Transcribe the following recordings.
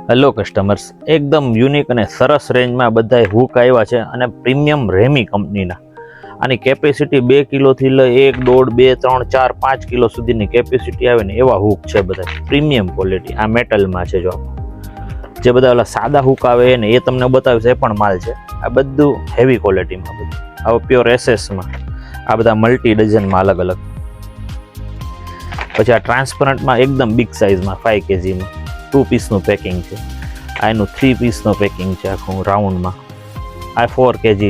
Hello customers, એકદમ unique અને સરસ રેન્જમાં બધા હુક આવ્યા છે અને પ્રીમિયમ રેમી કંપનીના. આની કેપેસિટી 2 કિલોથી લઈ 1, 1.5, 2, 3, 4, 5 કિલો સુધીની કેપેસિટી આવે ને એવા હુક છે બધા. પ્રીમિયમ ક્વોલિટી આ મેટલમાં છે. જો જે બધા ઓલા સાદા હુક આવે ને એ તમને બતાવીશ, એ પણ માલ છે. આ બધું હેવી ક્વોલિટીમાં બધું. આ પ્યોર એસએસમાં આ બધા મલ્ટી ડઝનમાં અલગ અલગ. પછી આ ટ્રાન્સપરન્ટમાં એકદમ બિગ સાઇઝમાં 5 kgમાં 2 પીસનું પેકિંગ છે. આ એનું 3 પીસનું પેકિંગ છે આખું રાઉન્ડમાં. આ 4 kg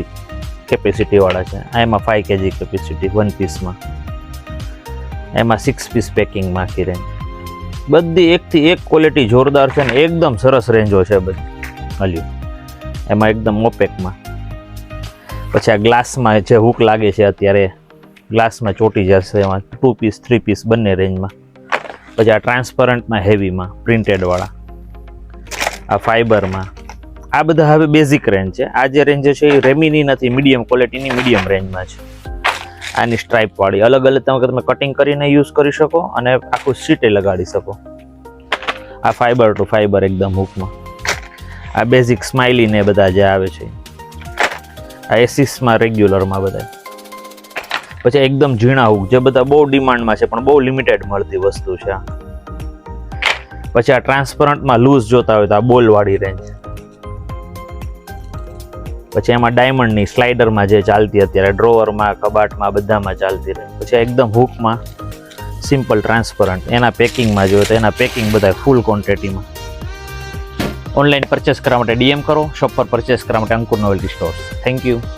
કેપેસિટીવાળા છે. આ એમાં 5 kg કેપેસિટી 1 પીસમાં. એમાં 6 પીસ પેકિંગમાં આખી રેન્જ. બધી એકથી એક ક્વોલિટી જોરદાર છે ને એકદમ સરસ રેન્જો છે બધી. હલ્યું એમાં એકદમ ઓપેકમાં. પછી આ ગ્લાસમાં જે હુક લાગે છે અત્યારે ગ્લાસમાં ચોટી જશે. એમાં 2 પીસ 3 પીસ બંને રેન્જમાં. પછી આ ટ્રાન્સપરન્ટમાં હેવીમાં પ્રિન્ટેડવાળા, આ ફાઈબરમાં. આ બધા હવે બેઝિક રેન્જ છે. આ જે રેન્જ છે એ રેમીની નથી, મીડિયમ ક્વોલિટીની મીડિયમ રેન્જમાં છે. આની સ્ટ્રાઇપવાળી અલગ અલગ તમે કટિંગ કરીને યુઝ કરી શકો અને આખું સીટે લગાડી શકો. આ ફાઈબર ટુ ફાઈબર એકદમ હુકમાં. આ બેઝિક સ્માઇલી ને બધા જે આવે છે. આ એસિસમાં રેગ્યુલરમાં બધા. પછી એકદમ ઝીણા હુક જે બધા બહુ ડિમાન્ડમાં છે પણ બહુ લિમિટેડ મળતી વસ્તુ છે. પછી આ ટ્રાન્સપરન્ટમાં લૂઝ જોતા હોય તો આ બોલવાળી રેન્જ. પછી એમાં ડાયમંડની સ્લાઇડરમાં જે ચાલતી અત્યારે ડ્રોવરમાં કબાટમાં બધામાં ચાલતી રહે. પછી એકદમ હુકમાં સિમ્પલ ટ્રાન્સપરન્ટ એના પેકિંગમાં જોઈએ તો એના પેકિંગ બધા ફૂલ ક્વોન્ટિટીમાં. ઓનલાઈન પરચેસ કરવા માટે DM કરો. શોપ પર પરચેસ કરવા માટે અંકુર નોવેલ્ટી સ્ટોર્સ. Thank you.